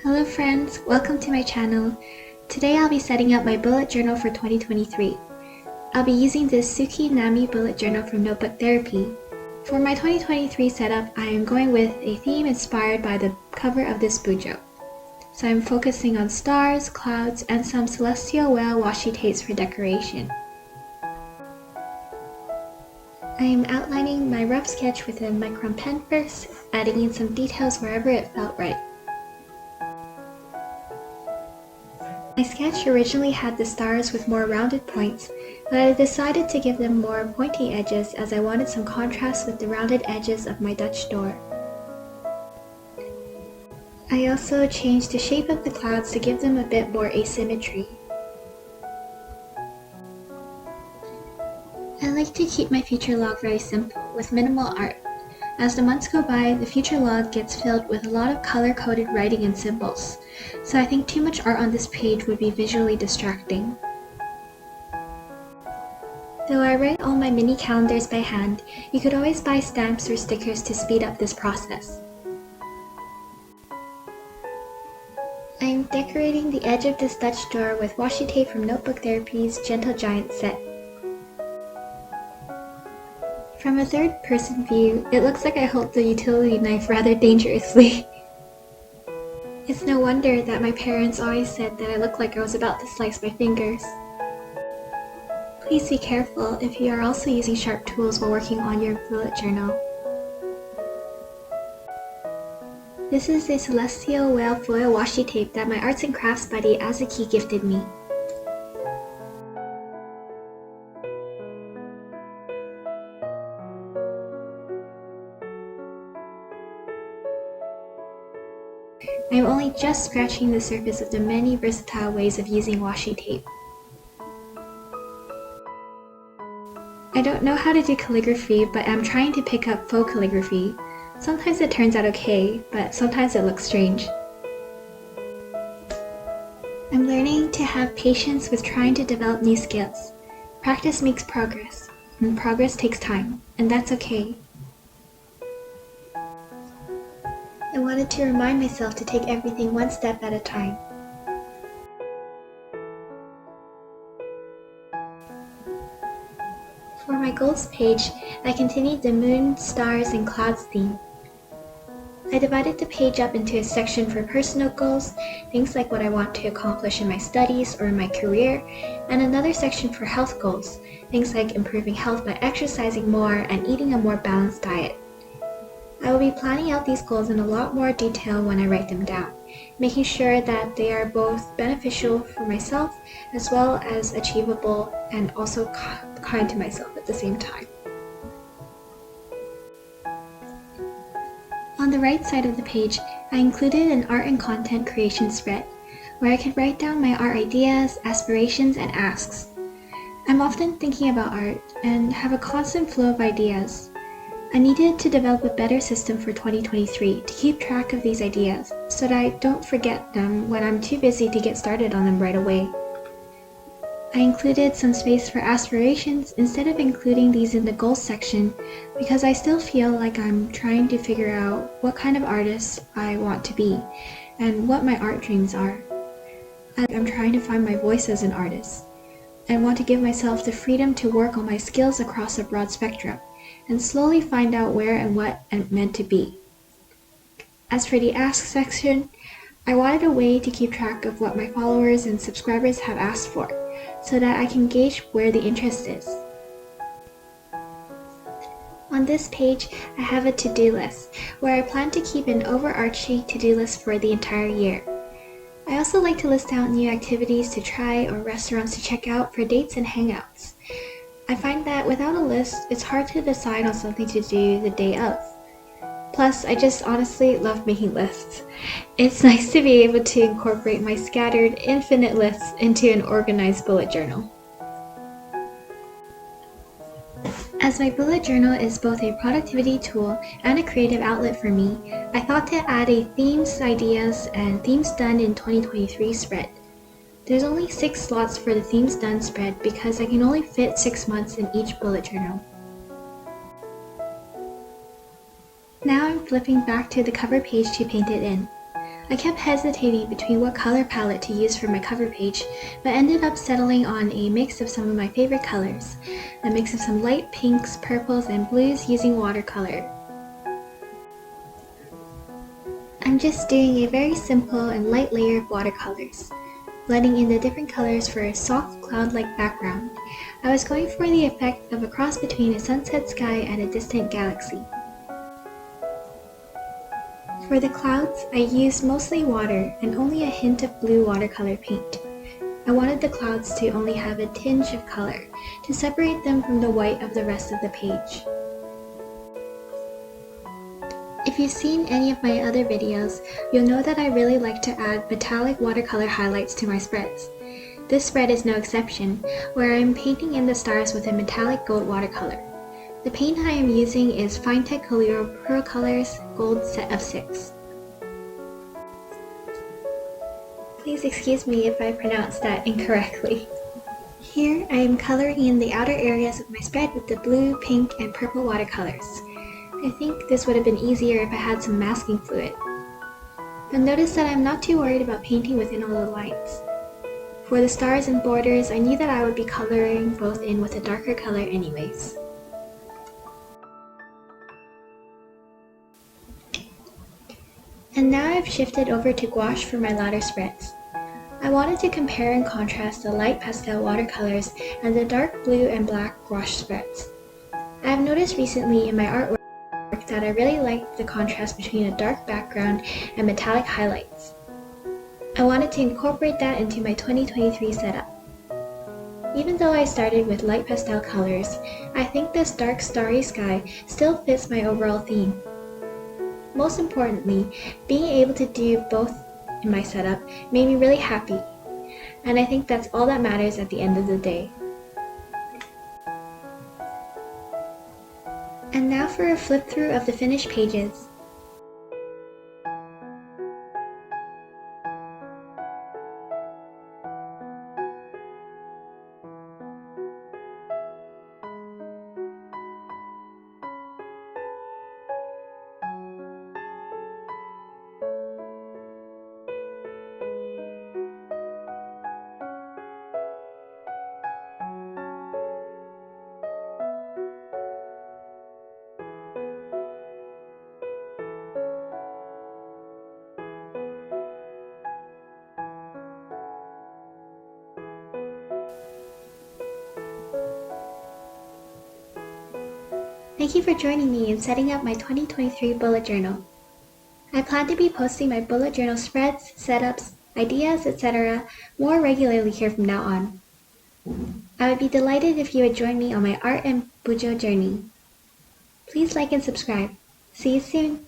Hello friends, welcome to my channel. Today I'll be setting up my bullet journal for 2023. I'll be using this Suki Nami bullet journal from Notebook Therapy. For my 2023 setup, I am going with a theme inspired by the cover of this Bujo. So I'm focusing on stars, clouds, and some celestial whale washi tapes for decoration. I am outlining my rough sketch with a micron pen first, adding in some details wherever it felt right. My sketch originally had the stars with more rounded points, but I decided to give them more pointy edges as I wanted some contrast with the rounded edges of my Dutch door. I also changed the shape of the clouds to give them a bit more asymmetry. I like to keep my future log very simple, with minimal art. As the months go by, the future log gets filled with a lot of color-coded writing and symbols, so I think too much art on this page would be visually distracting. Though I write all my mini calendars by hand, you could always buy stamps or stickers to speed up this process. I am decorating the edge of this Dutch door with washi tape from Notebook Therapy's Gentle Giant set. From a third-person view, it looks like I hold the utility knife rather dangerously. It's no wonder that my parents always said that I looked like I was about to slice my fingers. Please be careful if you are also using sharp tools while working on your bullet journal. This is a celestial whale foil washi tape that my arts and crafts buddy Azuki gifted me. I am only just scratching the surface of the many versatile ways of using washi tape. I don't know how to do calligraphy, but I'm trying to pick up faux calligraphy. Sometimes it turns out okay, but sometimes it looks strange. I'm learning to have patience with trying to develop new skills. Practice makes progress, and progress takes time, and that's okay. I wanted to remind myself to take everything one step at a time. For my goals page, I continued the moon, stars, and clouds theme. I divided the page up into a section for personal goals, things like what I want to accomplish in my studies or in my career, and another section for health goals, things like improving health by exercising more and eating a more balanced diet. I will be planning out these goals in a lot more detail when I write them down, making sure that they are both beneficial for myself as well as achievable and also kind to myself at the same time. On the right side of the page, I included an art and content creation spread, where I could write down my art ideas, aspirations, and asks. I'm often thinking about art and have a constant flow of ideas. I needed to develop a better system for 2023 to keep track of these ideas so that I don't forget them when I'm too busy to get started on them right away. I included some space for aspirations instead of including these in the goals section because I still feel like I'm trying to figure out what kind of artist I want to be and what my art dreams are. I'm trying to find my voice as an artist and want to give myself the freedom to work on my skills across a broad spectrum and slowly find out where and what I'm meant to be. As for the ask section, I wanted a way to keep track of what my followers and subscribers have asked for, so that I can gauge where the interest is. On this page, I have a to-do list, where I plan to keep an overarching to-do list for the entire year. I also like to list out new activities to try or restaurants to check out for dates and hangouts. I find that without a list, it's hard to decide on something to do the day of. Plus, I just honestly love making lists. It's nice to be able to incorporate my scattered, infinite lists into an organized bullet journal. As my bullet journal is both a productivity tool and a creative outlet for me, I thought to add a themes, ideas, and themes done in 2023 spread. There's only 6 slots for the themes done spread because I can only fit 6 months in each bullet journal. Now I'm flipping back to the cover page to paint it in. I kept hesitating between what color palette to use for my cover page, but ended up settling on a mix of some of my favorite colors, a mix of some light pinks, purples, and blues using watercolor. I'm just doing a very simple and light layer of watercolors, blending in the different colors for a soft cloud-like background. I was going for the effect of a cross between a sunset sky and a distant galaxy. For the clouds, I used mostly water and only a hint of blue watercolor paint. I wanted the clouds to only have a tinge of color to separate them from the white of the rest of the page. If you've seen any of my other videos, you'll know that I really like to add metallic watercolor highlights to my spreads. This spread is no exception, where I am painting in the stars with a metallic gold watercolor. The paint I am using is Finetech Coliro Pearl Colors Gold Set of 6. Please excuse me if I pronounced that incorrectly. Here I am coloring in the outer areas of my spread with the blue, pink, and purple watercolors. I think this would have been easier if I had some masking fluid. But notice that I'm not too worried about painting within all the lines. For the stars and borders, I knew that I would be coloring both in with a darker color anyways. And now I've shifted over to gouache for my latter spreads. I wanted to compare and contrast the light pastel watercolors and the dark blue and black gouache spreads. I have noticed recently in my artwork that I really like the contrast between a dark background and metallic highlights. I wanted to incorporate that into my 2023 setup. Even though I started with light pastel colors, I think this dark starry sky still fits my overall theme. Most importantly, being able to do both in my setup made me really happy, and I think that's all that matters at the end of the day. And now for a flip through of the finished pages. Thank you for joining me in setting up my 2023 bullet journal. I plan to be posting my bullet journal spreads, setups, ideas, etc. more regularly here from now on. I would be delighted if you would join me on my art and Bujo journey. Please like and subscribe. See you soon!